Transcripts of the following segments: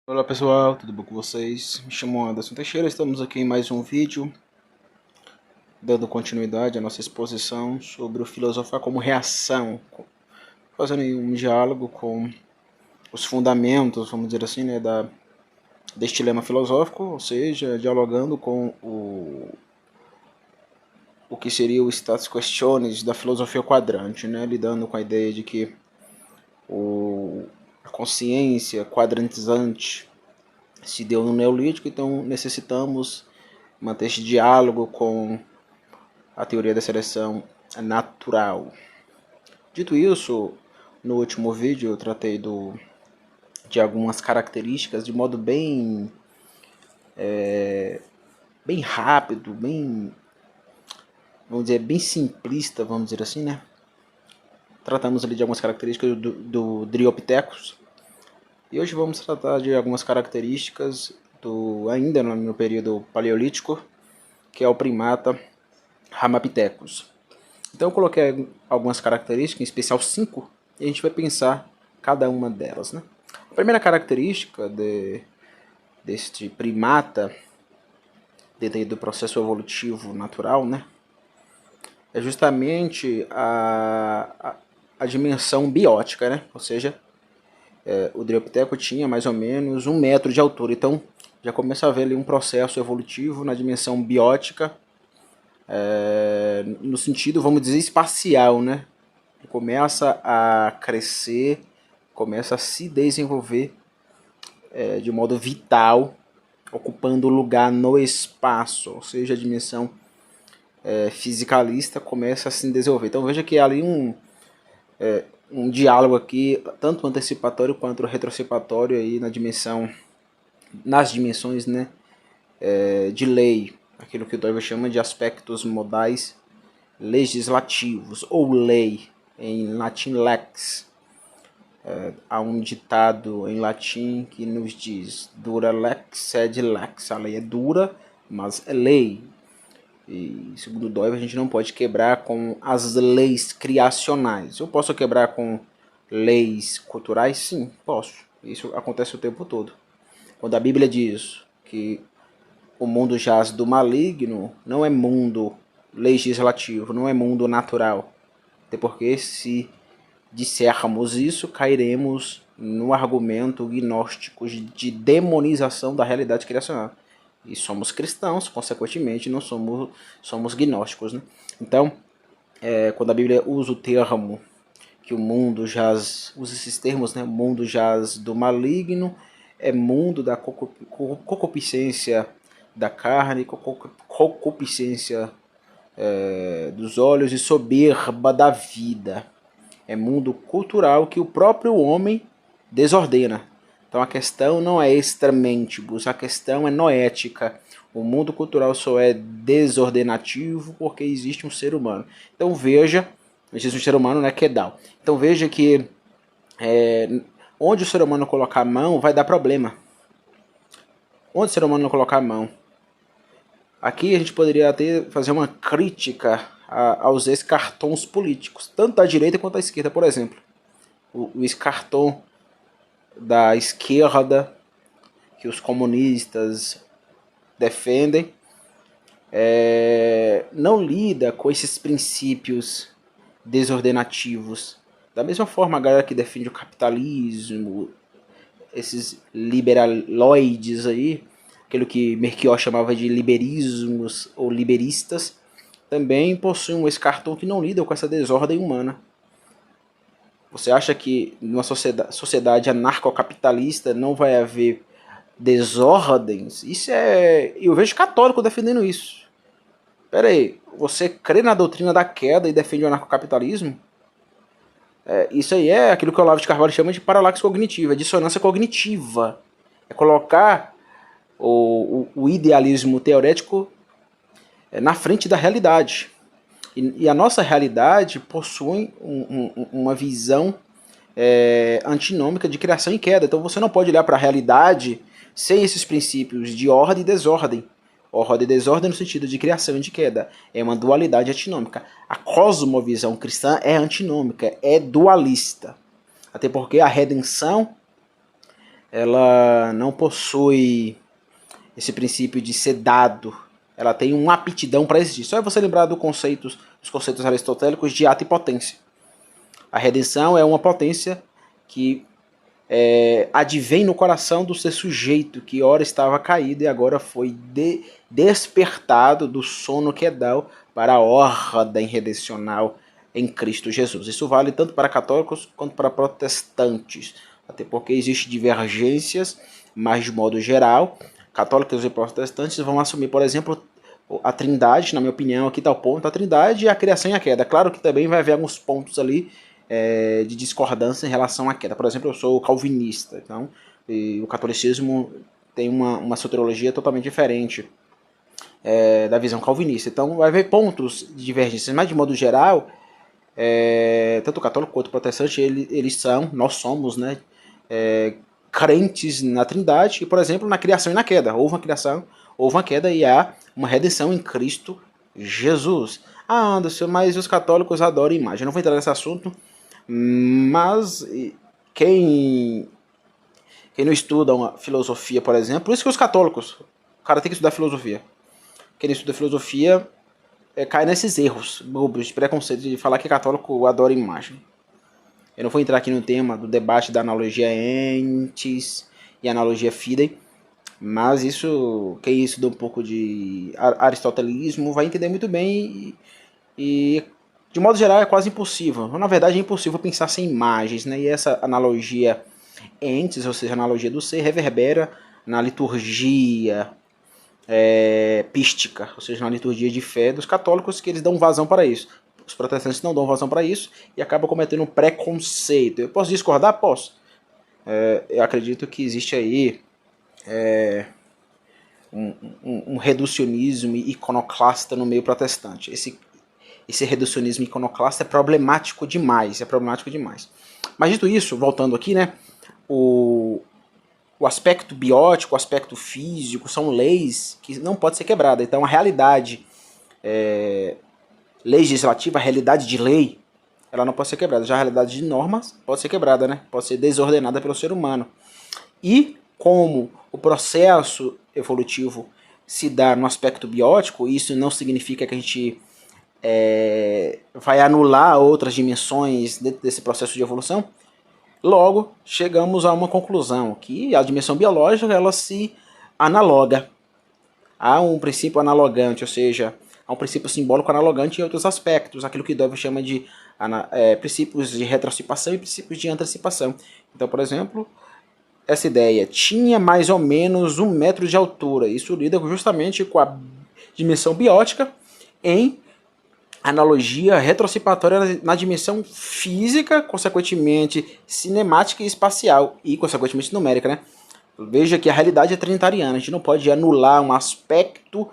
Olá pessoal, tudo bom com vocês? Me chamo Anderson Teixeira, estamos aqui em mais um vídeo dando continuidade à nossa exposição sobre o filosofar como reação, fazendo aí um diálogo com os fundamentos, vamos dizer assim, né, deste lema filosófico, ou seja, dialogando com o que seria o status questiones da filosofia quadrante, né, lidando com a ideia de que a consciência quadrantizante se deu no Neolítico, então necessitamos manter este diálogo com a teoria da seleção natural. Dito isso, no último vídeo eu tratei de algumas características de modo bem rápido, vamos dizer, bem simplista, vamos dizer assim, né? Tratamos ali de algumas características do Dryopithecus. E hoje vamos tratar de algumas características ainda no período paleolítico, que é o primata Ramapithecus. Então eu coloquei algumas características, em especial 5, e a gente vai pensar cada uma delas, né? A primeira característica deste primata, dentro do processo evolutivo natural, né, é justamente a dimensão biótica, né? Ou seja, o Dryopiteco tinha mais ou menos 1 metro de altura, então já começa a haver ali um processo evolutivo na dimensão biótica, no sentido, vamos dizer, espacial, né? Começa a crescer, começa a se desenvolver de modo vital, ocupando lugar no espaço, ou seja, a dimensão fisicalista começa a se desenvolver. Então veja que há ali um diálogo aqui, tanto antecipatório quanto retrocipatório aí nas dimensões, né, de lei, aquilo que o Doivre chama de aspectos modais legislativos, ou lei, em latim lex. Há um ditado em latim que nos diz: dura lex sed lex. A lei é dura, mas é lei. E segundo Doivre, a gente não pode quebrar com as leis criacionais. Eu posso quebrar com leis culturais? Sim, posso. Isso acontece o tempo todo. Quando a Bíblia diz que o mundo jaz do maligno, não é mundo legislativo, não é mundo natural. Até porque se dissermos isso, cairemos no argumento gnóstico de demonização da realidade criacional. E somos cristãos, consequentemente não somos gnósticos, né? Então, quando a Bíblia usa o termo que o mundo jaz, usa esses termos, né? Mundo jaz do maligno, é mundo da concupiscência da carne, concupiscência dos olhos e soberba da vida. É mundo cultural que o próprio homem desordena. Então a questão não é extramentibus, a questão é noética. O mundo cultural só é desordenativo porque existe um ser humano. Então veja, existe um ser humano, né, Kedal. Então veja que onde o ser humano colocar a mão vai dar problema. Onde o ser humano colocar a mão. Aqui a gente poderia até fazer uma crítica aos ex-cartons políticos, tanto da direita quanto da esquerda, por exemplo. O ex-carton da esquerda que os comunistas defendem não lida com esses princípios desordenativos. Da mesma forma, a galera que defende o capitalismo, esses liberaloides aí, aquilo que Melchior chamava de liberismos ou liberistas, também possuem esse cartão que não lida com essa desordem humana. Você acha que numa sociedade anarcocapitalista não vai haver desordens? Isso é... Eu vejo católico defendendo isso. Pera aí, você crê na doutrina da queda e defende o anarcocapitalismo? Isso aí é aquilo que o Olavo de Carvalho chama de paralaxe cognitiva, dissonância cognitiva. É colocar o idealismo teorético na frente da realidade. E a nossa realidade possui uma visão antinômica de criação e queda. Então você não pode olhar para a realidade sem esses princípios de ordem e desordem. Ordem e desordem no sentido de criação e de queda. É uma dualidade antinômica. A cosmovisão cristã é antinômica, é dualista. Até porque a redenção ela não possui esse princípio de ser dado. Ela tem uma aptidão para existir. Só é você lembrar dos conceitos aristotélicos de ato e potência. A redenção é uma potência que advém no coração do ser sujeito, que ora estava caído e agora foi despertado do sono quedal para a ordem redencional em Cristo Jesus. Isso vale tanto para católicos quanto para protestantes, até porque existem divergências, mas de modo geral, católicos e protestantes vão assumir, por exemplo, a trindade, na minha opinião, aqui está o ponto, a trindade, a criação e a queda. Claro que também vai haver alguns pontos ali de discordância em relação à queda. Por exemplo, eu sou calvinista, então o catolicismo tem uma soteriologia totalmente diferente da visão calvinista. Então vai haver pontos de divergência, mas de modo geral, tanto o católico quanto o protestante, nós somos, né, crentes na trindade e, por exemplo, na criação e na queda. Houve uma criação, houve uma queda e há uma redenção em Cristo Jesus. Ah, Anderson, mas os católicos adoram imagem. Eu não vou entrar nesse assunto, mas quem não estuda uma filosofia, por exemplo, por isso que os católicos, o cara tem que estudar filosofia. Quem não estuda filosofia cai nesses erros bobos de preconceito de falar que católico adora imagem. Eu não vou entrar aqui no tema do debate da analogia entes e analogia fidei, mas isso, quem estuda um pouco de aristotelismo vai entender muito bem e de modo geral é quase impossível. Na verdade é impossível pensar sem imagens, né? E essa analogia entes, ou seja, a analogia do ser, reverbera na liturgia pística, ou seja, na liturgia de fé dos católicos, que eles dão vazão para isso. Os protestantes não dão vazão para isso e acabam cometendo um preconceito. Eu posso discordar? Posso. Eu acredito que existe aí um reducionismo iconoclasta no meio protestante. Esse reducionismo iconoclasta é problemático demais, Mas dito isso, voltando aqui, né, o aspecto biótico, o aspecto físico, são leis que não podem ser quebradas. Então a realidade legislativa, a realidade de lei, ela não pode ser quebrada. Já a realidade de normas pode ser quebrada, né? Pode ser desordenada pelo ser humano. E como o processo evolutivo se dá no aspecto biótico, isso não significa que a gente vai anular outras dimensões dentro desse processo de evolução. Logo, chegamos a uma conclusão, que a dimensão biológica ela se analoga. Há um princípio analogante, ou seja, há um princípio simbólico analogante em outros aspectos, aquilo que Dove chama de princípios de retrocipação e princípios de antecipação. Então, por exemplo, essa ideia tinha mais ou menos 1 metro de altura. Isso lida justamente com a dimensão biótica em analogia retrocipatória na dimensão física, consequentemente cinemática e espacial, e consequentemente numérica, né? Veja que a realidade é trinitariana, a gente não pode anular um aspecto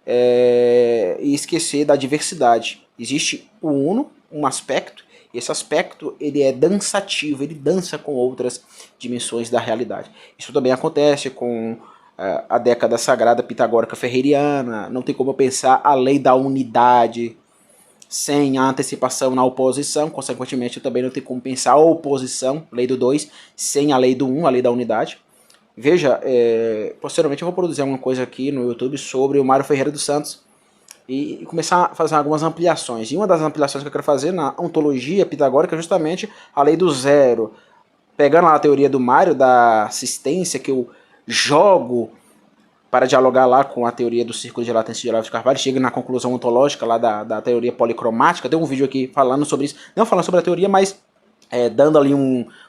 e esquecer da diversidade. Existe o uno, um aspecto, e esse aspecto ele é dançativo, ele dança com outras dimensões da realidade. Isso também acontece com a década sagrada pitagórica ferreiriana, não tem como eu pensar a lei da unidade sem a antecipação na oposição, consequentemente eu também não tenho como pensar a oposição, lei do 2, sem a lei do 1, a lei da unidade. Veja, posteriormente eu vou produzir alguma coisa aqui no YouTube sobre o Mário Ferreira dos Santos e começar a fazer algumas ampliações. E uma das ampliações que eu quero fazer na ontologia pitagórica é justamente a lei do zero. Pegando lá a teoria do Mário, da assistência, que eu jogo para dialogar lá com a teoria do círculo de latência de Olavo de Carvalho, chega na conclusão ontológica lá da teoria policromática. Tem um vídeo aqui falando sobre isso, não falando sobre a teoria, mas dando ali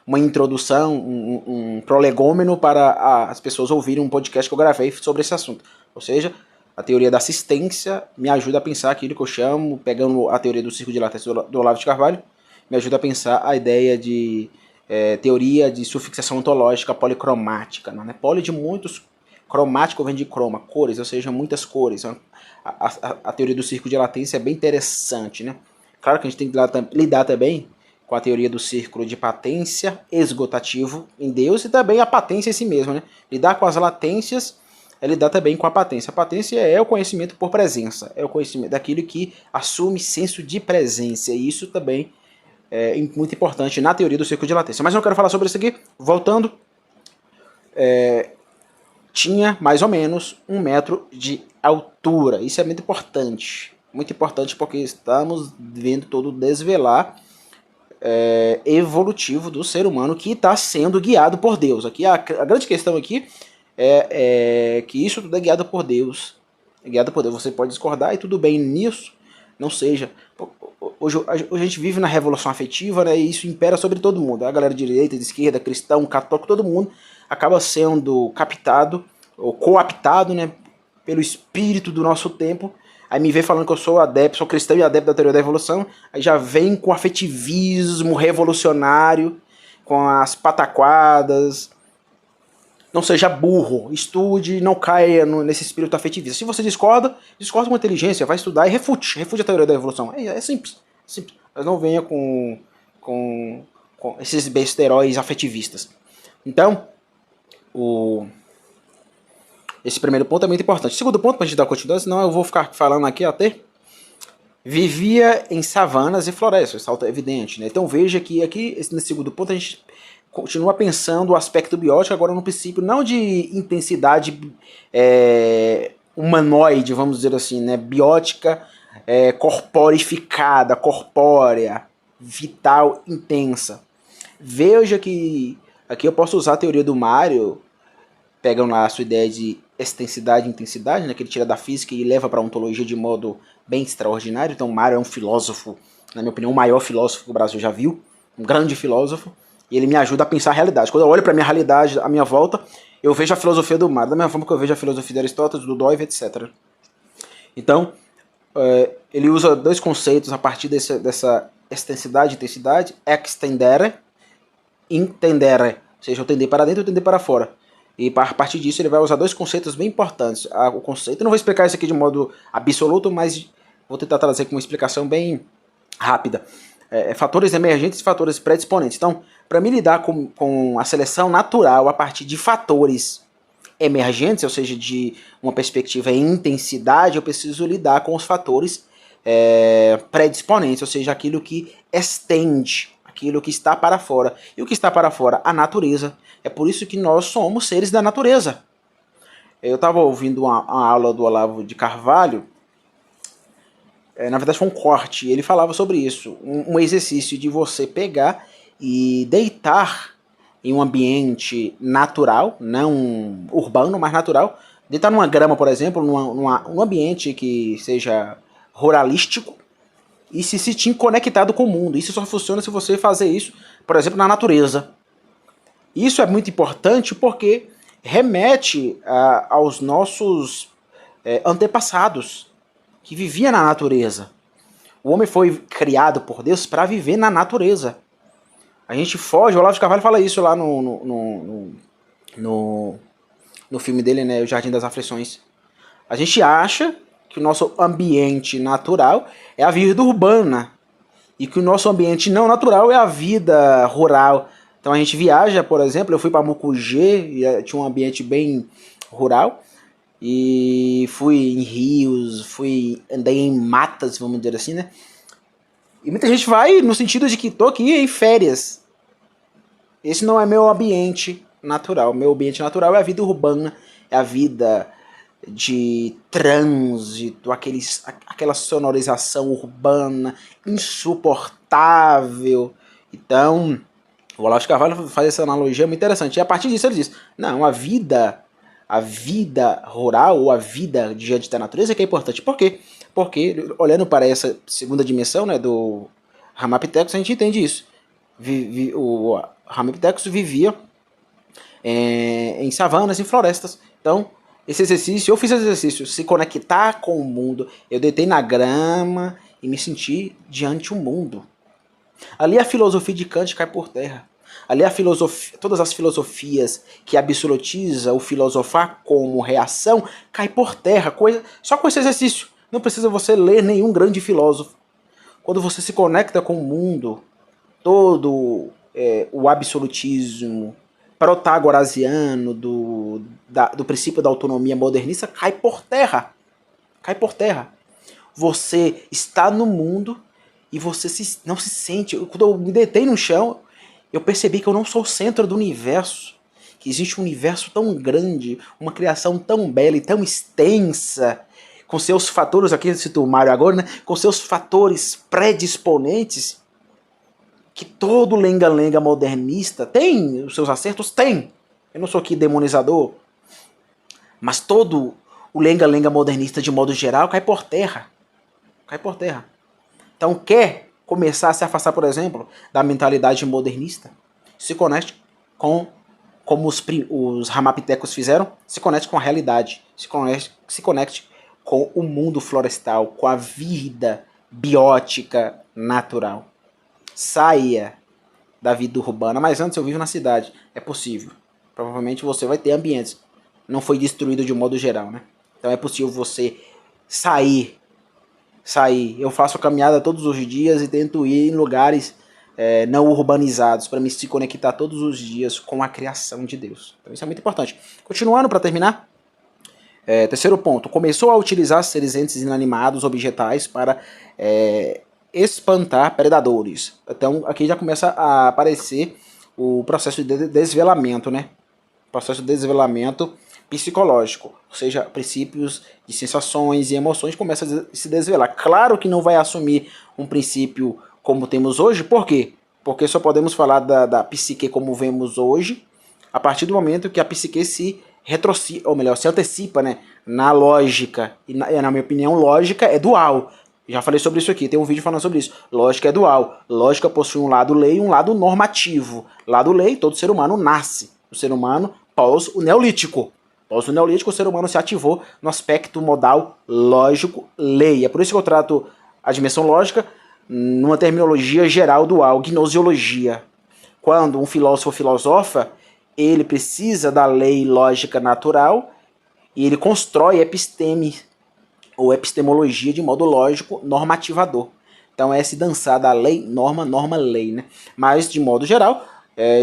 uma introdução, um prolegômeno para as pessoas ouvirem um podcast que eu gravei sobre esse assunto. Ou seja, a teoria da assistência me ajuda a pensar aquilo que eu chamo, pegando a teoria do círculo de latência do Olavo de Carvalho, me ajuda a pensar a ideia de teoria de sufixação ontológica policromática. Né? Poli de muitos, cromático vem de croma, cores, ou seja, muitas cores. A teoria do círculo de latência é bem interessante. Né? Claro que a gente tem que lidar também com a teoria do círculo de patência esgotativo em Deus e também a patência em si mesmo. Né? Lidar com as latências é lidar também com a patência. A patência é o conhecimento por presença, é o conhecimento daquilo que assume senso de presença, e isso também é muito importante na teoria do círculo de latência. Mas eu não quero falar sobre isso aqui, voltando. tinha mais ou menos 1 metro de altura. Isso é muito importante porque estamos vendo todo o desvelar evolutivo do ser humano que está sendo guiado por Deus. Aqui a grande questão aqui é que isso tudo é guiado por Deus. É guiado por Deus. Você pode discordar e tudo bem nisso, não seja. Hoje a gente vive na revolução afetiva, né, e isso impera sobre todo mundo. A galera de direita, de esquerda, cristão, católico, todo mundo acaba sendo captado ou coaptado, né, pelo espírito do nosso tempo. Aí me vê falando que eu sou adepto, sou cristão e adepto da teoria da evolução, aí já vem com afetivismo revolucionário, com as pataquadas. Não seja burro, estude, não caia nesse espírito afetivista. Se você discorda com inteligência, vai estudar e refute a teoria da evolução. É simples, simples. Mas não venha com esses besteróis afetivistas. Então, esse primeiro ponto é muito importante. Segundo ponto, para a gente dar continuidade, senão eu vou ficar falando aqui até. Vivia em savanas e florestas, isso é evidente, né? Então veja que aqui, nesse segundo ponto, a gente continua pensando o aspecto biótico agora no princípio não de intensidade humanoide, vamos dizer assim, né? Biótica, corporificada, corpórea, vital, intensa. Veja que aqui eu posso usar a teoria do Mário, pegam lá a sua ideia de extensidade e intensidade, né, que ele tira da física e leva para a ontologia de modo bem extraordinário. Então Mário é um filósofo, na minha opinião, o maior filósofo que o Brasil já viu, um grande filósofo, e ele me ajuda a pensar a realidade. Quando eu olho para a minha realidade, à minha volta, eu vejo a filosofia do Mário, da mesma forma que eu vejo a filosofia de Aristóteles, do Dóive, etc. Então, ele usa dois conceitos a partir dessa extensidade e intensidade, extendere, intendere, ou seja, eu tender para dentro e eu tender para fora. E a partir disso ele vai usar dois conceitos bem importantes. O conceito, eu não vou explicar isso aqui de modo absoluto, mas vou tentar trazer com uma explicação bem rápida. Fatores emergentes e fatores predisponentes. Então, para me lidar com a seleção natural a partir de fatores emergentes, ou seja, de uma perspectiva em intensidade, eu preciso lidar com os fatores predisponentes, ou seja, aquilo que estende, aquilo que está para fora. E o que está para fora? A natureza. É por isso que nós somos seres da natureza. Eu estava ouvindo uma aula do Olavo de Carvalho, na verdade foi um corte, e ele falava sobre isso, um exercício de você pegar e deitar em um ambiente natural, não urbano, mas natural, deitar numa grama, por exemplo, num ambiente que seja ruralístico, e se sentir conectado com o mundo. Isso só funciona se você fazer isso, por exemplo, na natureza. Isso é muito importante porque remete aos nossos antepassados que viviam na natureza. O homem foi criado por Deus para viver na natureza. A gente foge, o Olavo de Carvalho fala isso lá no filme dele, né, O Jardim das Aflições. A gente acha que o nosso ambiente natural é a vida urbana e que o nosso ambiente não natural é a vida rural. Então a gente viaja, por exemplo, eu fui para Mucugê, e tinha um ambiente bem rural, e fui em rios, andei em matas, vamos dizer assim, né? E muita gente vai no sentido de que tô aqui em férias. Esse não é meu ambiente natural. Meu ambiente natural é a vida urbana, é a vida de trânsito, aquela sonorização urbana insuportável. Então, o Olavo de Carvalho faz essa analogia muito interessante. E a partir disso ele diz, não, a vida rural ou a vida diante da natureza é que é importante. Por quê? Porque, olhando para essa segunda dimensão, né, do Ramapithecus, a gente entende isso. O Ramapithecus vivia em savanas e florestas. Então, esse exercício, eu fiz esse exercício, se conectar com o mundo. Eu deitei na grama e me senti diante do mundo. Ali a filosofia de Kant cai por terra. Ali a filosofia, todas as filosofias que absolutiza o filosofar como reação cai por terra. Só com esse exercício. Não precisa você ler nenhum grande filósofo. Quando você se conecta com o mundo, todo o absolutismo protagorasiano do princípio da autonomia modernista cai por terra. Cai por terra. Você está no mundo e você não se sente. Quando eu me deitei no chão, eu percebi que eu não sou o centro do universo. que existe um universo tão grande, uma criação tão bela e tão extensa, com seus fatores, aqui eu cito o Mário agora, né? Com seus fatores predisponentes, que todo lenga-lenga modernista tem os seus acertos? Tem. Eu não sou aqui demonizador, mas todo o lenga-lenga modernista, de modo geral, cai por terra. Cai por terra. Então, quer começar a se afastar, por exemplo, da mentalidade modernista? Se conecte com, como os ramapitecos fizeram, se conecte com a realidade. Se conecte com o mundo florestal, com a vida biótica natural. Saia da vida urbana, mas antes eu vivo na cidade. É possível. Provavelmente você vai ter ambientes. Não foi destruído de um modo geral, né? Então é possível você sair. Eu faço a caminhada todos os dias e tento ir em lugares não urbanizados para me se conectar todos os dias com a criação de Deus. Então isso é muito importante. Continuando para terminar. Terceiro ponto. Começou a utilizar seres entes inanimados, objetais, para espantar predadores. Então aqui já começa a aparecer o processo de desvelamento, né? Processo de desvelamento psicológico, ou seja, princípios de sensações e emoções começam a se desvelar. Claro que não vai assumir um princípio como temos hoje, por quê? Porque só podemos falar da psique como vemos hoje a partir do momento que a psique se retrocede, ou melhor, se antecipa, né, na lógica. E na minha opinião, lógica é dual. Já falei sobre isso aqui, tem um vídeo falando sobre isso. Lógica é dual. Lógica possui um lado lei e um lado normativo. Lado lei, todo ser humano nasce. O ser humano pós o Neolítico. Após o Neolítico, o ser humano se ativou no aspecto modal lógico lei. É por isso que eu trato a dimensão lógica numa terminologia geral dual, gnosiologia. Quando um filósofo filosofa, ele precisa da lei lógica natural e ele constrói episteme ou epistemologia de modo lógico normativador. Então é esse dançar da lei, norma, norma, lei, né? Mas de modo geral,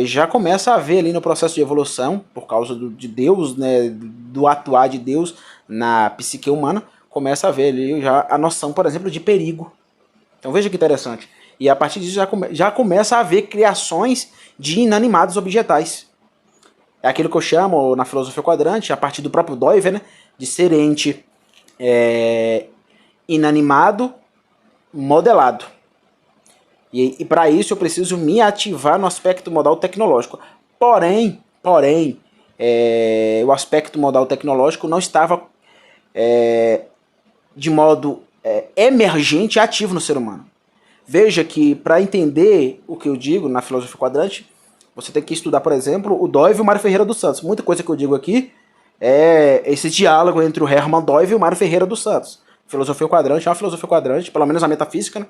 já começa a haver ali no processo de evolução, por causa de Deus, né, do atuar de Deus na psique humana, começa a haver ali já a noção, por exemplo, de perigo. Então veja que interessante. E a partir disso já começa a haver criações de inanimados objetais. É aquilo que eu chamo na filosofia quadrante, a partir do próprio Doiver, né, de ser ente inanimado modelado. E para isso eu preciso me ativar no aspecto modal tecnológico. Porém, o aspecto modal tecnológico não estava de modo emergente e ativo no ser humano. Veja que para entender o que eu digo na filosofia quadrante, você tem que estudar, por exemplo, o Doive e o Mário Ferreira dos Santos. Muita coisa que eu digo aqui é esse diálogo entre o Hermann Doive e o Mário Ferreira dos Santos. Filosofia quadrante é uma filosofia quadrante, pelo menos a metafísica, né,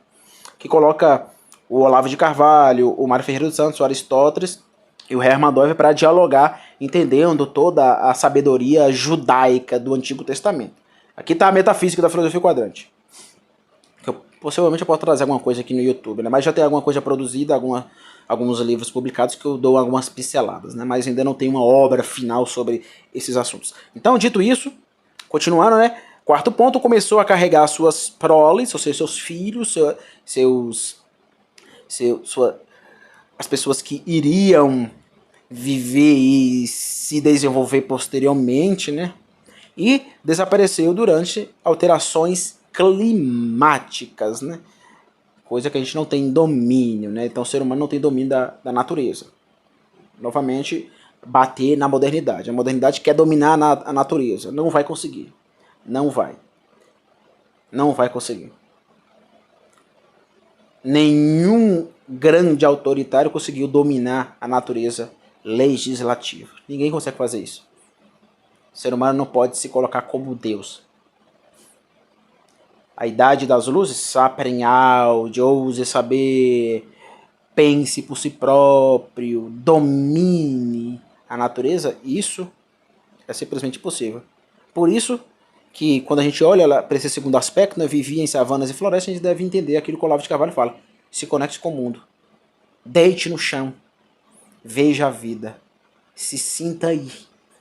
que coloca o Olavo de Carvalho, o Mário Ferreira dos Santos, o Aristóteles e o Hermann Doive para dialogar, entendendo toda a sabedoria judaica do Antigo Testamento. Aqui está a metafísica da filosofia quadrante. Possivelmente eu posso trazer alguma coisa aqui no YouTube, né? Mas já tem alguma coisa produzida, alguns livros publicados que eu dou algumas pinceladas, né? Mas ainda não tem uma obra final sobre esses assuntos. Então, dito isso, continuando, né? Quarto ponto, começou a carregar suas proles, ou seja, seus filhos, as pessoas que iriam viver e se desenvolver posteriormente, né? E desapareceu durante alterações climáticas, né? Coisa que a gente não tem domínio, né? Então o ser humano não tem domínio da natureza. Novamente, bater na modernidade. A modernidade quer dominar a natureza. Não vai conseguir. Não vai conseguir. Nenhum grande autoritário conseguiu dominar a natureza legislativa. Ninguém consegue fazer isso. O ser humano não pode se colocar como Deus. A idade das luzes, sapere aude, ouse saber, pense por si próprio, domine a natureza, isso é simplesmente impossível. Por isso que quando a gente olha para esse segundo aspecto, né, vivia em savanas e florestas, a gente deve entender aquilo que o Olavo de Carvalho fala. Se conecte com o mundo. Deite no chão. Veja a vida. Se sinta aí,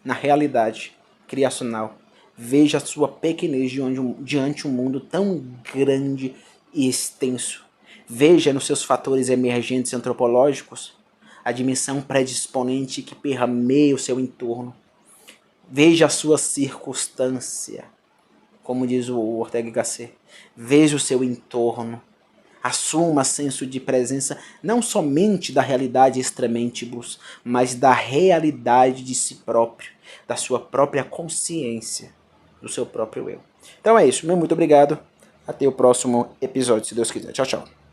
na realidade criacional. Veja a sua pequenez diante um mundo tão grande e extenso. Veja nos seus fatores emergentes antropológicos a dimensão predisponente que permeia o seu entorno. Veja a sua circunstância, como diz o Ortega y Gasset. Veja o seu entorno. Assuma senso de presença não somente da realidade extrementibus, mas da realidade de si próprio, da sua própria consciência, do seu próprio eu. Então é isso, meu muito obrigado. Até o próximo episódio, se Deus quiser. Tchau, tchau.